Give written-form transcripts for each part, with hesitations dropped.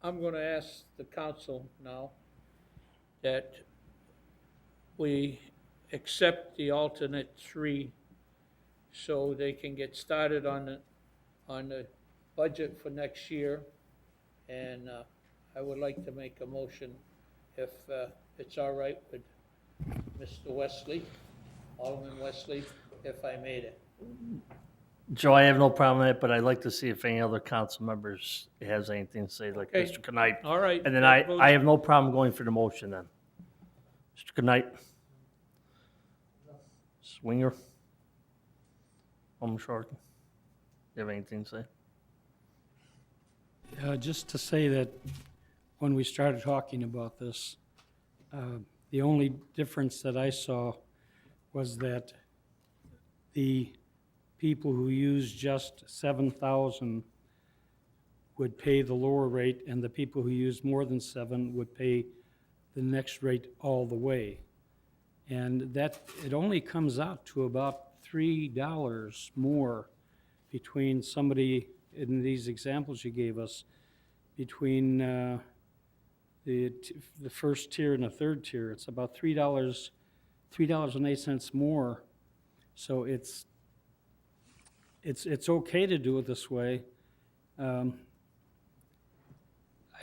I'm gonna ask the council now that we accept the alternate three so they can get started on the budget for next year. And, I would like to make a motion if, it's all right with Mr. Wesley, Alderman Wesley, if I made it. Joe, I have no problem with it, but I'd like to see if any other council members has anything to say, like Okay. Mr. Knight. All right. And then that votes- I have no problem going for the motion then. Mr. Knight? Swinger? Short. You have anything to say? Just to say that when we started talking about this, the only difference that I saw was that the people who use just 7,000 would pay the lower rate, and the people who use more than 7 would pay the next rate all the way. And that, it only comes out to about $3 more between somebody, in these examples you gave us, between the first tier and the third tier. It's about $3.08 more. So it's okay to do it this way. I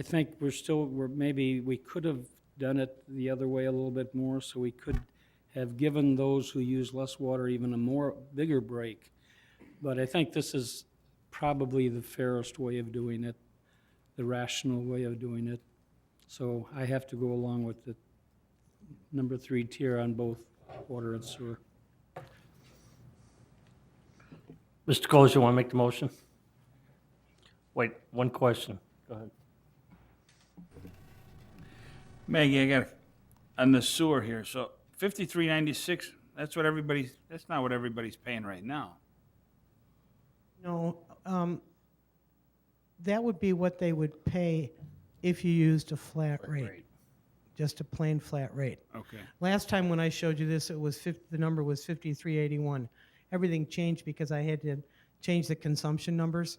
think maybe we could have done it the other way a little bit more, so we could have given those who use less water even a bigger break. But I think this is probably the fairest way of doing it, the rational way of doing it. So I have to go along with the number 3 tier on both water and sewer. Mr. Coles, you want to make the motion? Wait, one question. Go ahead. Maggie, I got on the sewer here. So 53.96. That's not what everybody's paying right now. No, that would be what they would pay if you used a flat rate, just a plain flat rate. Okay. Last time when I showed you this, the number was 5381. Everything changed because I had to change the consumption numbers.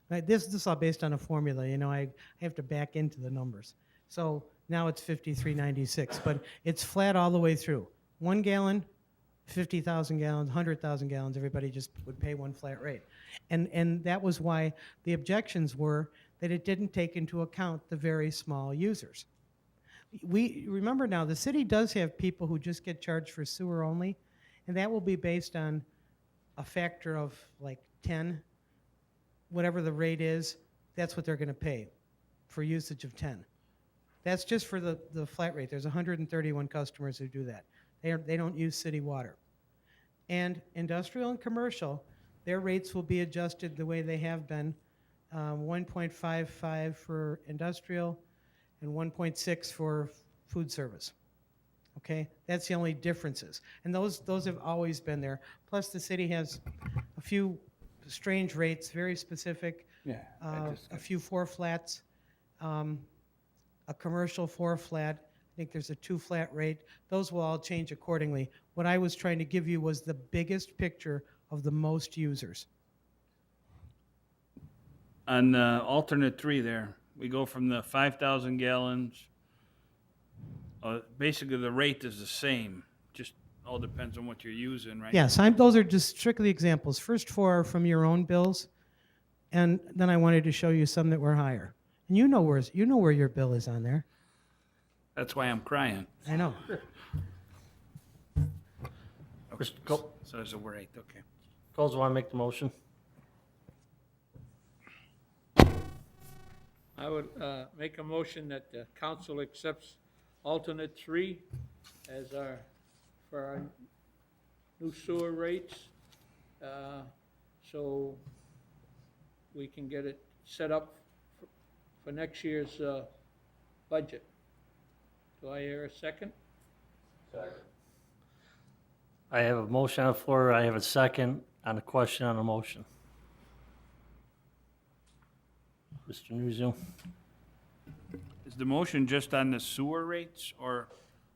This is all based on a formula, I have to back into the numbers. So now it's 5396, but it's flat all the way through. 1 gallon, 50,000 gallons, 100,000 gallons, everybody just would pay one flat rate. And that was why the objections were that it didn't take into account the very small users. We remember now, the city does have people who just get charged for sewer only, and that will be based on a factor of like 10. Whatever the rate is, that's what they're going to pay for usage of 10. That's just for the flat rate. There's 131 customers who do that. They don't use city water. And industrial and commercial, their rates will be adjusted the way they have been, 1.55 for industrial and 1.6 for food service. Okay, that's the only differences. And those have always been there. Plus the city has a few strange rates, very specific, Yeah. a few 4 flats, a commercial 4 flat. I think there's a 2 flat rate. Those will all change accordingly. What I was trying to give you was the biggest picture of the most users. On alternate 3 there, we go from the 5,000 gallons. Basically, the rate is the same. Just all depends on what you're using, right? Yes, those are just strictly examples. First 4 are from your own bills, and then I wanted to show you some that were higher. And you know where your bill is on there. That's why I'm crying. I know. Okay. Mr. Cole, So there's a rate, okay. Coles, want to make the motion? I would make a motion that the council accepts alternate 3 as for our new sewer rates, so we can get it set up for next year's budget. Do I hear a second? I have a motion on the floor. I have a second on the question on the motion. Mr. Nuzio? Is the motion just on the sewer rates, or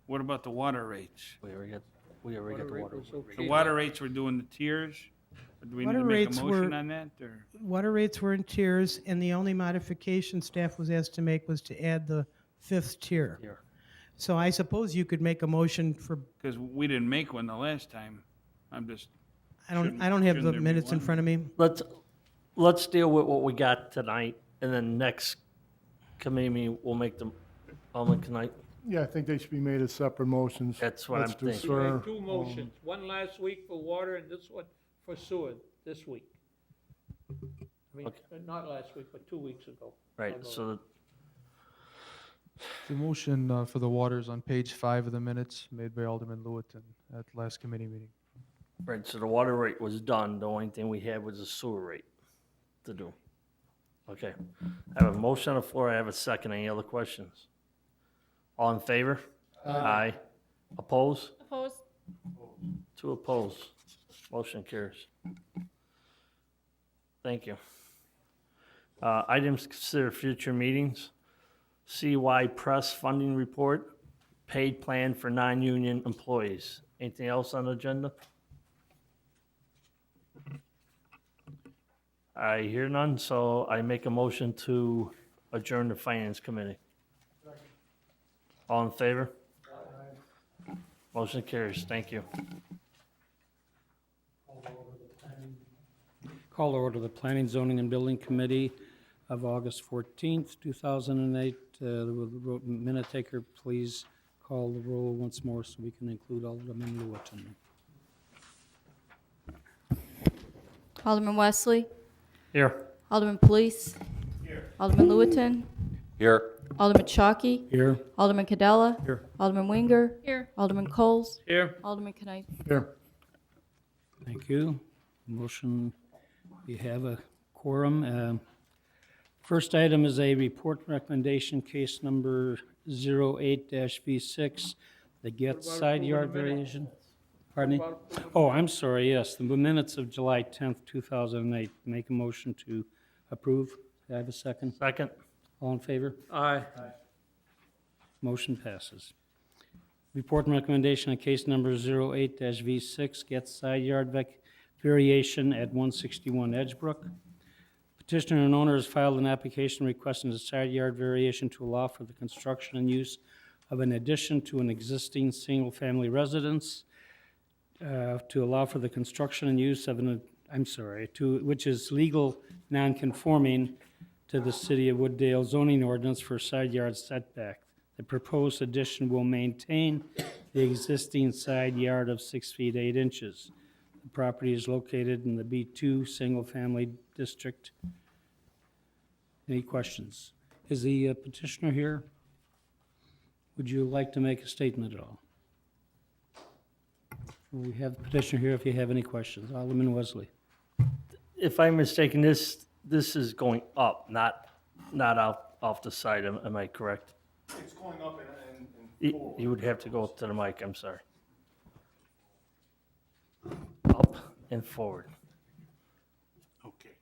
what about the water rates? We already got the Water water. rate was okay. The water rates, we're doing the tiers, Do we need Water to make rates a motion were- on that, or? Water rates were in tiers, and the only modification staff was asked to make was to add the 5th tier. Here. So I suppose you could make a motion for, Because we didn't make one the last time. I'm just, I don't Shouldn't- have the shouldn't there be minutes in one? front of me. Let's deal with what we got tonight, and then next committee meeting, we'll make them, tonight. Yeah, I think they should be made as separate motions. That's what Let's I'm do thinking. We sewer. had two motions, one last week for water and this one for sewer this week. I mean, Okay. not last week, but 2 weeks ago. Right, so The motion for the waters on page 5 of the minutes made by Alderman Lewitton at last committee meeting. right, so the water rate was done, the only thing we had was the sewer rate to do. Okay, I have a motion on the floor, I have a second, any other questions? All in favor? Aye. Oppose? Opposed? 2 opposed, motion carries. Thank you. Items to consider future meetings, CY Press Funding Report, paid plan for non-union employees. Anything else on the agenda? I hear none, so I make a motion to adjourn the Finance Committee. All in favor? Motion carries, thank you. Call to order the Planning, Zoning, and Building Committee of August 14th, 2008. The minute taker, please call the roll once more so we can include Alderman Lewitton. Alderman Wesley? Here. Alderman Police? Alderman Lewitton? Here. Alderman Chalky? Here. Alderman Cadella? Here. Alderman Winger? Here. Alderman Coles? Here, Alderman Knight? Here. Thank you. Motion, we have a quorum. First item is a report recommendation, case number 08-V6, the Getz side yard variation. Pardon me? Oh, I'm sorry, yes, the minutes of July 10th, 2008. Make a motion to approve. Do I have a second? Second? All in favor? aye. Motion passes. Report and recommendation on case number 08-V6, Getz side yard variation at 161 Edgebrook. Petitioner and owner has filed an application requesting a side yard variation to allow for the construction and use of an addition to an existing single-family residence, to allow for the construction and use of which is legal non-conforming to the City of Wooddale zoning ordinance for side yard setback. The proposed addition will maintain the existing side yard of 6 feet 8 inches. The property is located in the B2 Single Family District. Any questions? Is the petitioner here? Would you like to make a statement at all? We have the petitioner here if you have any questions. Alderman Wesley. If I'm mistaken, this is going up, not out off the side, am I correct? It's going up and You would have to go to the mic, I'm sorry. Up and forward. Okay.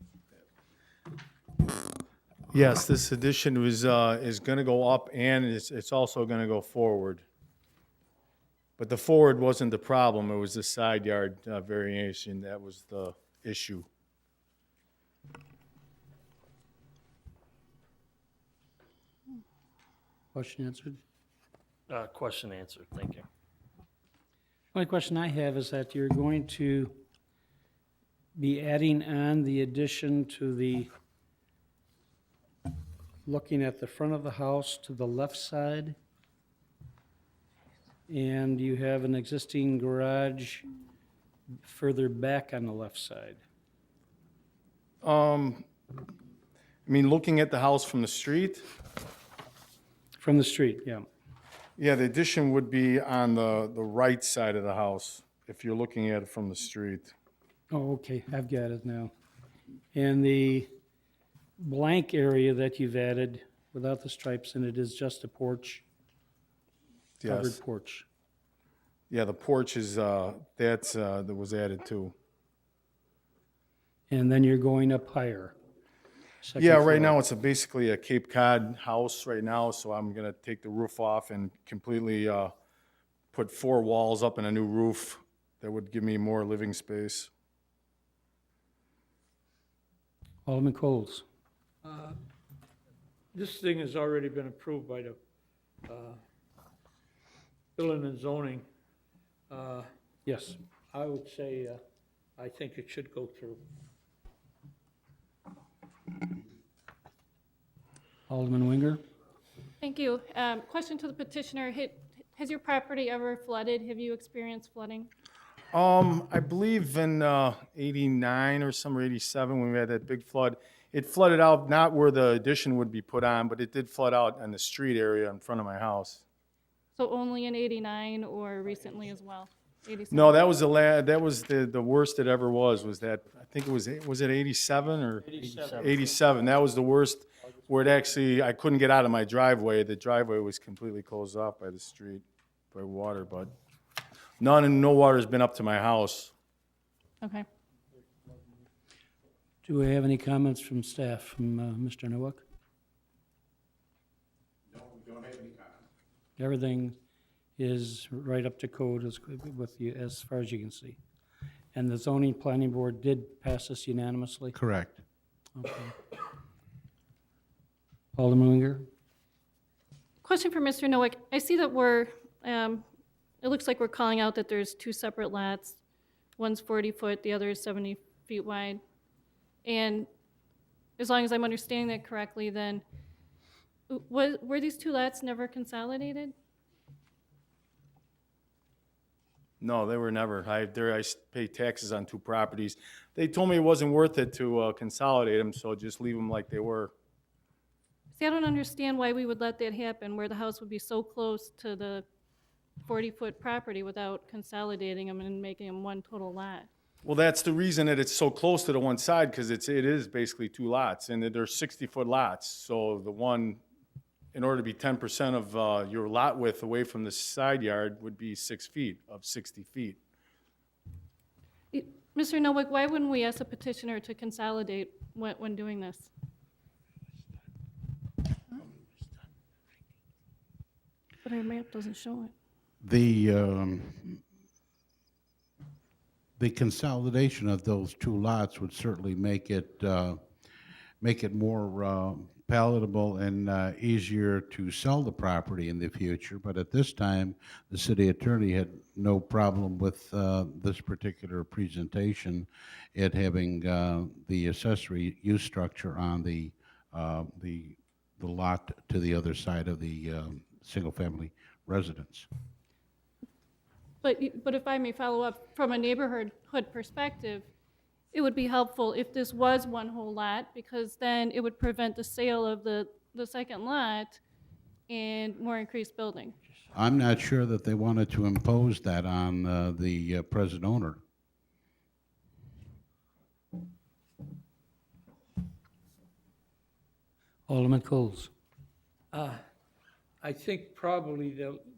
Yes, this addition is going to go up and it's also going to go forward. But the forward wasn't the problem, it was the side yard variation that was the issue. Question answered? Question answered, thank you. Only question I have is that you're going to be adding on the addition to the, looking at the front of the house to the left side, and you have an existing garage further back on the left side. I mean, looking at the house from the street, From the street, yeah. yeah, the addition would be on the right side of the house, if you're looking at it from the street. Oh, okay, I've got it now. And the blank area that you've added without the stripes in it is just a porch, covered Yes. porch. Yeah, the porch is, that was added too. And then you're going up higher. second Yeah, right floor. now it's basically a Cape Cod house right now, so I'm gonna take the roof off and completely put 4 walls up and a new roof that would give me more living space. Alderman Coles. This thing has already been approved by the Building and Zoning. Yes. I would say, I think it should go through. Alderman Winger. Thank you. Question to the petitioner. Has your property ever flooded? Have you experienced flooding? I believe in 89 or some, or 87, when we had that big flood, it flooded out not where the addition would be put on, but it did flood out in the street area in front of my house. So only in 89 or recently as well? 87? No, that was the worst it ever was that, I think it was it 87 or? 87. That was the worst, where it actually, I couldn't get out of my driveway. The driveway was completely closed off by the street, by water, but no water's been up to my house. Okay. Do we have any comments from staff, from Mr. Nowak? No, we don't have any comments. Everything is right up to code with you, as far as you can see. And the zoning planning board did pass this unanimously? Correct. Okay. Alderman Winger? Question for Mr. Noack. I see that it looks like we're calling out that there's two separate lots. One's 40 foot, the other is 70 feet wide. And as long as I'm understanding that correctly, then were these two lots never consolidated? No, they were never. I pay taxes on two properties. They told me it wasn't worth it to consolidate them, so just leave them like they were. See, I don't understand why we would let that happen, where the house would be so close to the 40-foot property without consolidating them and making them one total lot. Well, that's the reason that it's so close to the one side, because it is basically two lots, and they're 60-foot lots. So the one, in order to be 10% of your lot width away from the side yard, would be 6 feet of 60 feet. Mr. Noack, why wouldn't we ask the petitioner to consolidate when doing this? But our map doesn't show it. The consolidation of those two lots would certainly make it more palatable and easier to sell the property in the future. But at this time, the city attorney had no problem with this particular presentation, it having the accessory use structure on the lot to the other side of the single-family residence. But if I may follow up, from a neighborhood perspective, it would be helpful if this was one whole lot, because then it would prevent the sale of the second lot and more increased building. I'm not sure that they wanted to impose that on the present owner. Alderman Coles? I think probably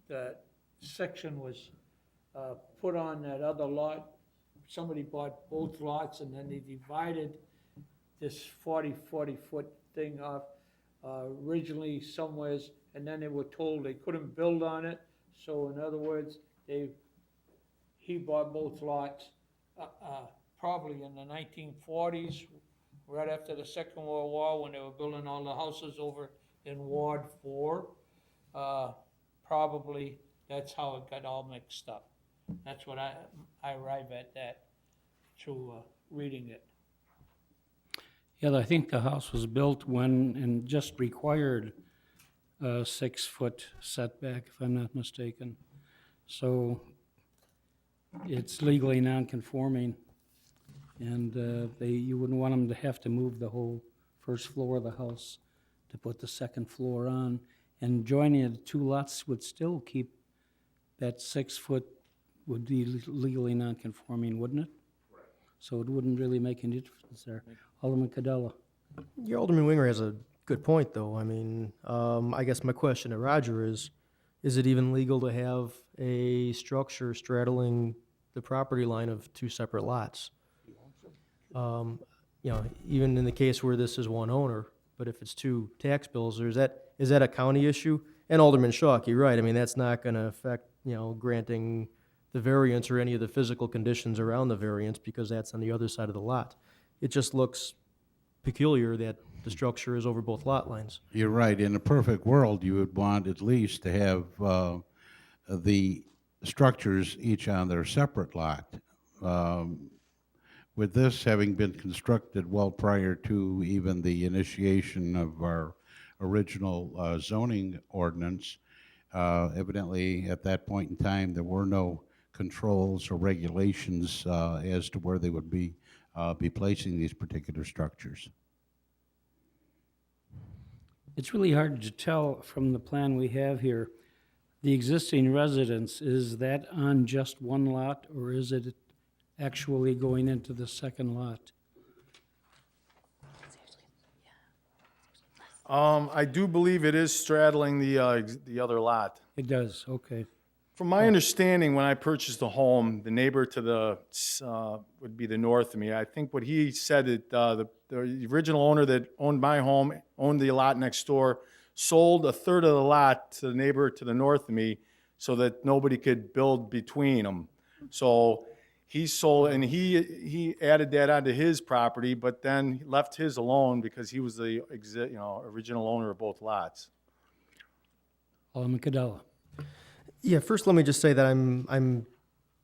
that section was put on that other lot. Somebody bought both lots, and then they divided this 40-foot thing off originally somewheres, and then they were told they couldn't build on it. So in other words, he bought both lots probably in the 1940s, right after the Second World War, when they were building all the houses over in Ward 4. Probably that's how it got all mixed up. That's what I arrive at that through reading it. Yeah, I think the house was built when, and just required a 6-foot setback, if I'm not mistaken. So it's legally non-conforming, and you wouldn't want them to have to move the whole first floor of the house to put the second floor on. And joining the two lots would still keep that 6-foot, would be legally non-conforming, wouldn't it? Right. So it wouldn't really make any difference there. Alderman Cadella? Your Alderman Winger has a good point, though. I mean, I guess my question to Roger is it even legal to have a structure straddling the property line of two separate lots? You know, even in the case where this is one owner, but if it's two tax bills, is that a county issue? And Alderman Schalk, you're right. I mean, that's not going to affect, granting the variance or any of the physical conditions around the variance, because that's on the other side of the lot. It just looks peculiar that the structure is over both lot lines. You're right. In a perfect world, you would want at least to have the structures each on their separate lot. With this having been constructed well prior to even the initiation of our original zoning ordinance, evidently at that point in time, there were no controls or regulations as to where they would be placing these particular structures. It's really hard to tell from the plan we have here. The existing residence, is that on just one lot, or is it actually going into the second lot? I do believe it is straddling the other lot. It does, okay. From my understanding, when I purchased the home, the neighbor to the, would be the north of me. I think what he said that the original owner that owned my home, owned the lot next door, sold a third of the lot to the neighbor to the north of me so that nobody could build between them. So he sold, and he added that onto his property, but then left his alone because he was the original owner of both lots. Alderman Cadella. Yeah, first let me just say that I'm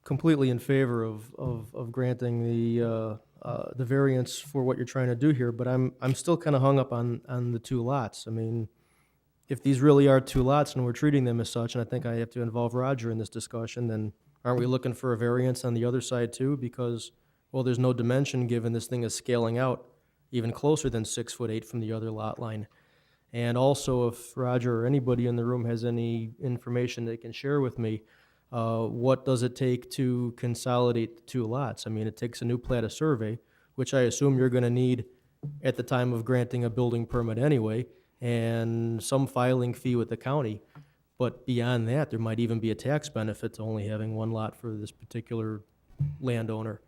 completely in favor of granting the variance for what you're trying to do here, but I'm still kind of hung up on the two lots. I mean, if these really are two lots and we're treating them as such, and I think I have to involve Roger in this discussion, then aren't we looking for a variance on the other side too? Because, well, there's no dimension given this thing is scaling out even closer than 6'8" from the other lot line. And also, if Roger or anybody in the room has any information they can share with me, what does it take to consolidate the two lots? I mean, it takes a new plat of survey, which I assume you're going to need at the time of granting a building permit anyway, and some filing fee with the county. But beyond that, there might even be a tax benefit to only having one lot for this particular landowner.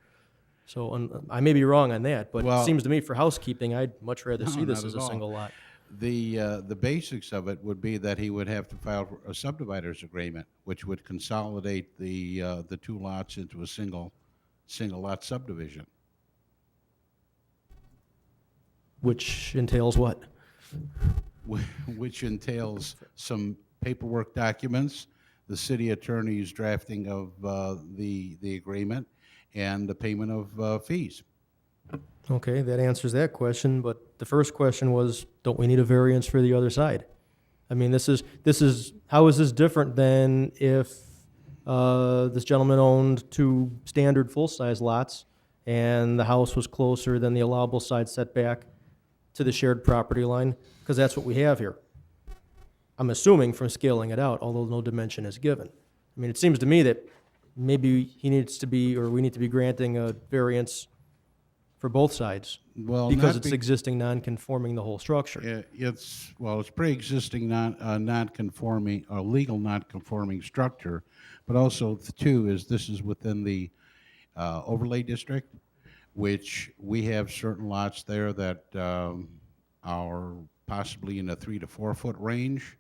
So I may be wrong on that, but Well- it seems to me for housekeeping, I'd much rather see No, this not as at a all. single lot. The basics of it would be that he would have to file a subdividers agreement, which would consolidate the two lots into a single lot subdivision. Which entails what? Which entails some paperwork documents, the city attorney's drafting of the agreement, and the payment of fees. Okay, that answers that question, but the first question was, don't we need a variance for the other side? I mean, how is this different than if this gentleman owned two standard full-size lots and the house was closer than the allowable side setback to the shared property line? Because that's what we have here. I'm assuming from scaling it out, although no dimension is given. I mean, it seems to me that maybe he needs to be, or we need to be granting a variance for both sides, Well, because not it's be- existing non-conforming the whole structure. It's pre-existing non-conforming, or legal non-conforming structure, but also this is within the overlay district, which we have certain lots there that are possibly in a 3 to 4 foot range,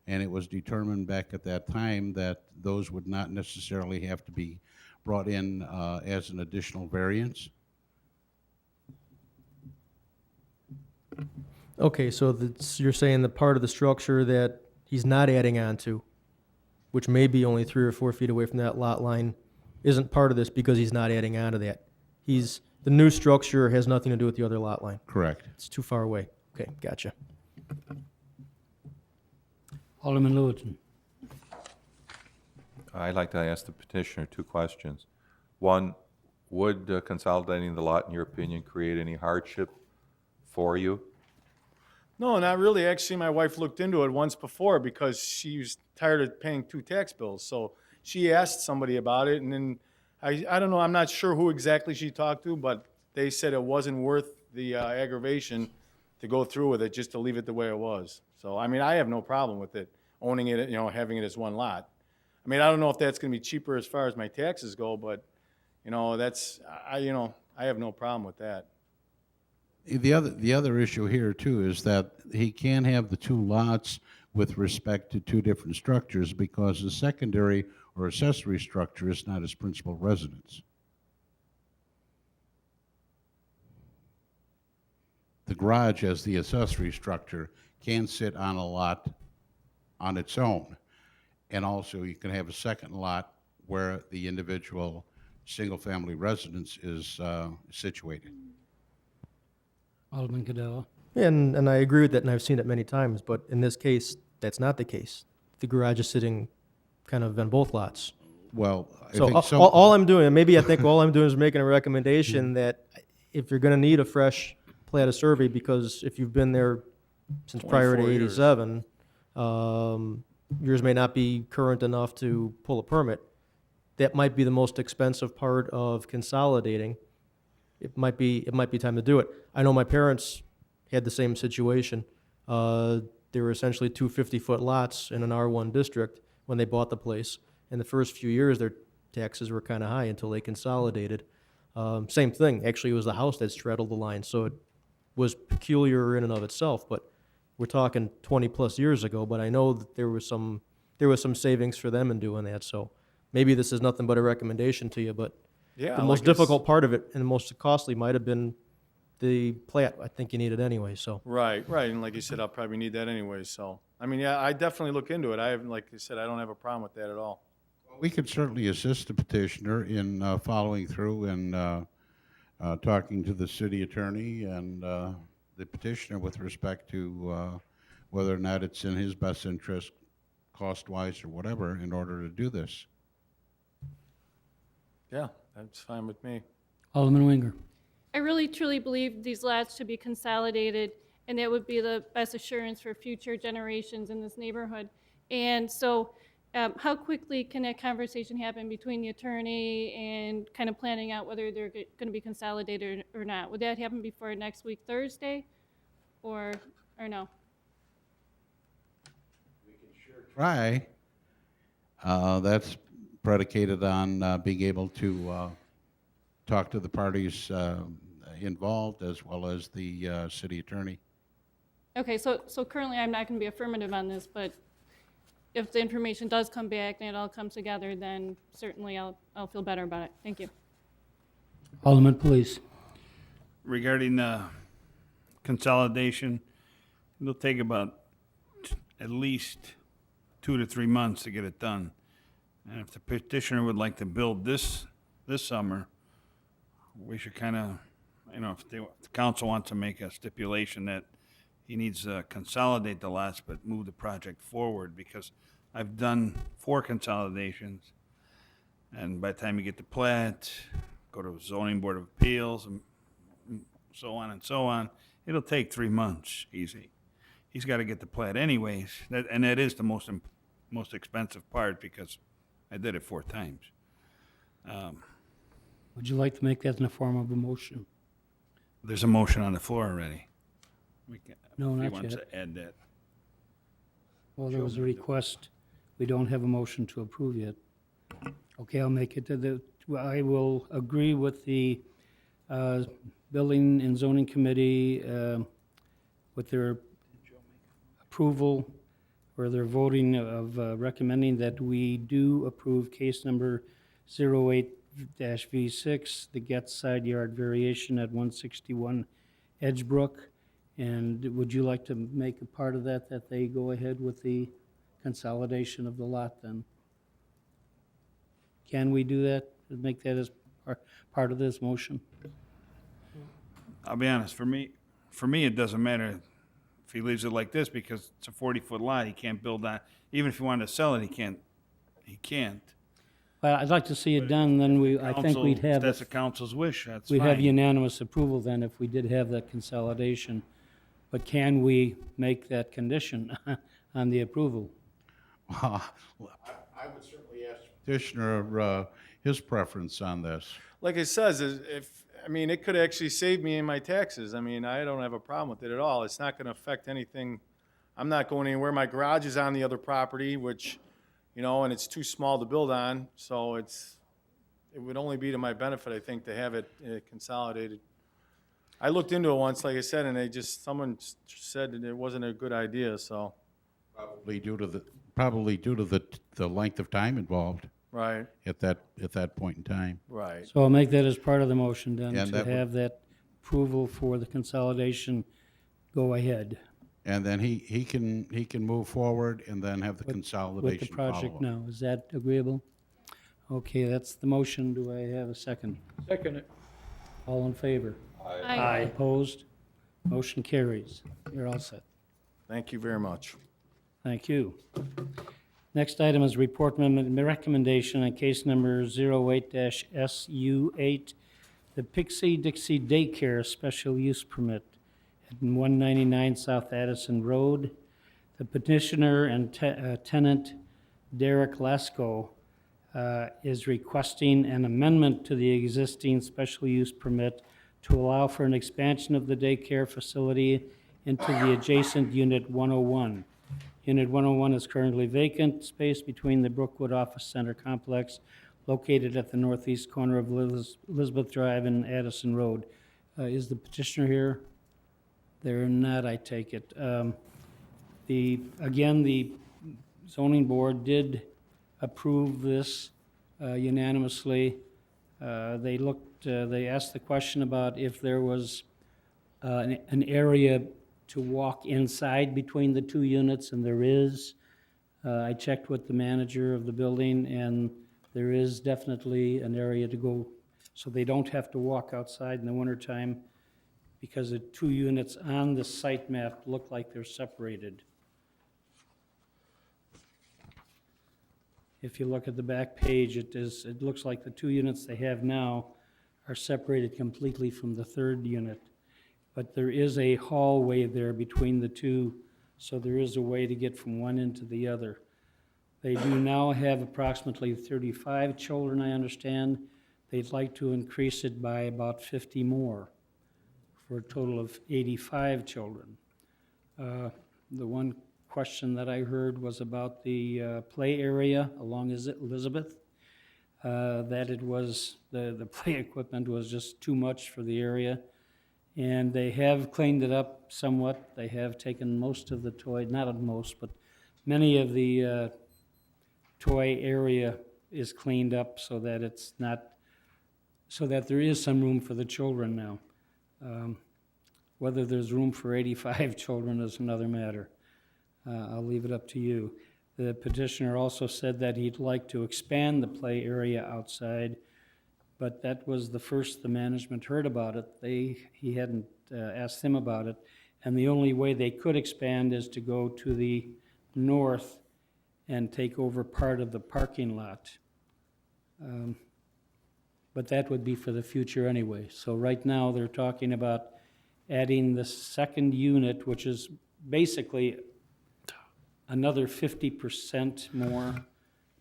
and it was determined back at that time that those would not necessarily have to be brought in as an additional variance. Okay, so you're saying the part of the structure that he's not adding on to, which may be only 3 or 4 feet away from that lot line, isn't part of this because he's not adding on to that. The new structure has nothing to do with the other lot line. Correct. It's too far away. Okay, gotcha. Alderman Lewitton. I'd like to ask the petitioner 2 questions. One, would consolidating the lot, in your opinion, create any hardship for you? No, not really. Actually, my wife looked into it once before because she was tired of paying 2 tax bills. So she asked somebody about it, and then I don't know, I'm not sure who exactly she talked to, but they said it wasn't worth the aggravation to go through with it, just to leave it the way it was. So, I mean, I have no problem with it, owning it, having it as one lot. I mean, I don't know if that's gonna be cheaper as far as my taxes go, but, I have no problem with that. The other issue here too is that he can have the two lots with respect to two different structures because the secondary or accessory structure is not his principal residence. the garage as the accessory structure can sit on a lot on its own. And also, you can have a second lot where the individual single-family residence is situated. Alderman Cadella. And I agree with that, and I've seen it many times, but in this case, that's not the case. The garage is sitting kind of on both lots. Well, I So think all I'm doing, and maybe I think all I'm doing is making a recommendation that if you're gonna need a fresh plat of survey, because if you've been there since prior to 24 years. '87, yours may not be current enough to pull a permit. That might be the most expensive part of consolidating. It might be time to do it. I know my parents had the same situation. They were essentially two 50-foot lots in an R1 district when they bought the place. In the first few years, their taxes were kind of high until they consolidated. Same thing, actually, it was the house that straddled the line, so it was peculiar in and of itself, but we're talking 20-plus years ago, but I know that there was some savings for them in doing that, so maybe this is nothing but a recommendation to you, but Yeah, the like most it's- difficult part of it and the most costly might have been the plat. I think you need it anyway, so. Right, and like you said, I'll probably need that anyway, so. I mean, yeah, I definitely look into it. I haven't, like you said, I don't have a problem with that at all. we could certainly assist the petitioner in following through and talking to the city attorney and the petitioner with respect to whether or not it's in his best interest, cost-wise or whatever, in order to do this. Yeah, that's fine with me. Alderman Winger. I really truly believe these lots should be consolidated, and that would be the best assurance for future generations in this neighborhood. And so, how quickly can that conversation happen between the attorney and kind of planning out whether they're going to be consolidated or not? Would that happen before next week, Thursday, or no? Try. That's predicated on being able to talk to the parties involved as well as the city attorney. Okay, so currently I'm not going to be affirmative on this, but if the information does come back and it all comes together, then certainly I'll feel better about it. Thank you. Alderman Police. Regarding consolidation, it'll take about at least 2 to 3 months to get it done. And if the petitioner would like to build this summer, we should kind of, if the council wants to make a stipulation that he needs to consolidate the lots but move the project forward, because I've done 4 consolidations, and by the time you get the plat, go to zoning board of appeals, and so on, it'll take 3 months easy. He's got to get the plat anyways, and that is the most expensive part, because I did it 4 times. Would you like to make that in the form of a motion? There's a motion on the floor already. No, If he not wants yet. to add that. Well, there was a request. We don't have a motion to approve yet. Okay, I'll make it I will agree with the Building and Zoning Committee with their approval or their voting of recommending that we do approve case number 08-V6, the Getz side yard variation at 161 Edgebrook. And would you like to make a part of that they go ahead with the consolidation of the lot then? Can we do that, make that as part of this motion? I'll be honest, for me, it doesn't matter if he leaves it like this, because it's a 40-foot lot, he can't build on, even if he wanted to sell it, he can't. Well, I'd like to see it done, then I think we'd Council- have, if that's the council's wish, that's we'd have fine. unanimous approval then if we did have that consolidation. But can we make that condition on the approval? I would certainly ask the petitioner his preference on this. Like it says, it could actually save me in my taxes. I mean, I don't have a problem with it at all. It's not gonna affect anything. I'm not going anywhere. My garage is on the other property, which, and it's too small to build on, so it would only be to my benefit, I think, to have it consolidated. I looked into it once, like I said, and someone said that it wasn't a good idea, so, Probably due to the length of time involved right, at that point in time. right. So I'll make that as part of the motion then, And to that would- have that approval for the consolidation go ahead And then he can move forward and then have the with consolidation the project follow up. now. Is that agreeable? Okay, that's the motion. Do I have a second? Second it. All in favor? Aye. Opposed? Motion carries. You're all set. Thank you very much. Thank you. Next item is report recommendation on case number 08-SU8, the Pixie Dixie Daycare Special Use Permit at 199 South Addison Road. The petitioner and tenant Derek Lasko is requesting an amendment to the existing special use permit to allow for an expansion of the daycare facility into the adjacent Unit 101. Unit 101 is currently vacant space between the Brookwood Office Center complex located at the northeast corner of Elizabeth Drive and Addison Road. Is the petitioner here? They're not, I take it. Again, the zoning board did approve this unanimously. They asked the question about if there was an area to walk inside between the two units, and there is. I checked with the manager of the building, and there is definitely an area to go, so they don't have to walk outside in the wintertime, because the two units on the site map look like they're separated. If you look at the back page, it looks like the two units they have now are separated completely from the third unit. But there is a hallway there between the two, so there is a way to get from one end to the other. They do now have approximately 35 children, I understand. They'd like to increase it by about 50 more, for a total of 85 children. The one question that I heard was about the play area along Elizabeth, that it was, the play equipment was just too much for the area. And they have cleaned it up somewhat. They have taken most of the toy, not most, but many of the toy area is cleaned up so that it's not, so that there is some room for the children now. Whether there's room for 85 children is another matter. I'll leave it up to you. The petitioner also said that he'd like to expand the play area outside, but that was the first the management heard about it. He hadn't asked him about it, and the only way they could expand is to go to the north and take over part of the parking lot. But that would be for the future anyway. So right now, they're talking about adding the second unit, which is basically another 50% more,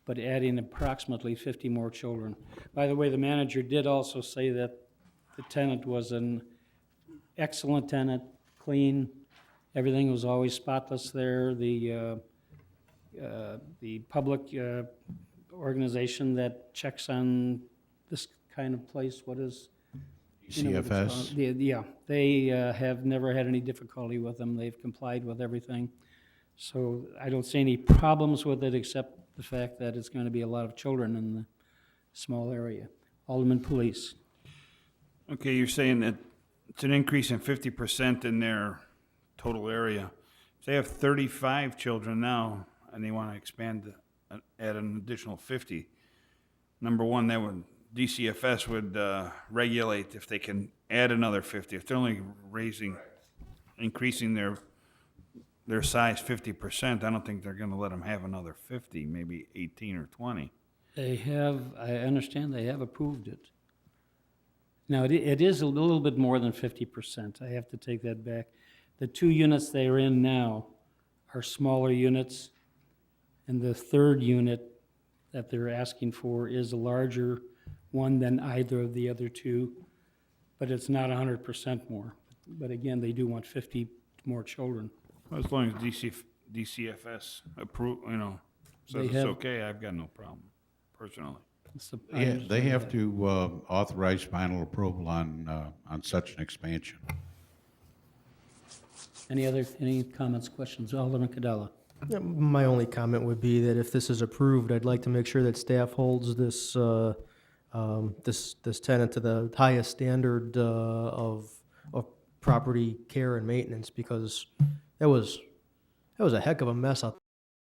but adding approximately 50 more children. By the way, the manager did also say that the tenant was an excellent tenant, clean, everything was always spotless there. The public organization that checks on this kind of place, what is? you know what it's CFS? called? Yeah, they have never had any difficulty with them. They've complied with everything. So I don't see any problems with it, except the fact that it's going to be a lot of children in the small area. Alderman Police. Okay, you're saying that it's an increase in 50% in their total area. If they have 35 children now, and they want to expand, add an additional 50. Number one, DCFS would regulate if they can add another 50. If they're only increasing their size 50%, I don't think they're gonna let them have another 50, maybe 18 or 20. They have, I understand they have approved it. Now, it is a little bit more than 50%. I have to take that back. The two units they are in now are smaller units, and the third unit that they're asking for is a larger one than either of the other two, but it's not 100% more. But again, they do want 50 more children. Well, as long as DCFS approve, says They it's have- okay, I've got no problem, personally. So I Yeah, understand they have that. to authorize final approval on such an expansion. Any comments, questions? Alderman Cadella. Yeah, my only comment would be that if this is approved, I'd like to make sure that staff holds this tenant to the highest standard of property care and maintenance, because that was a heck of a mess out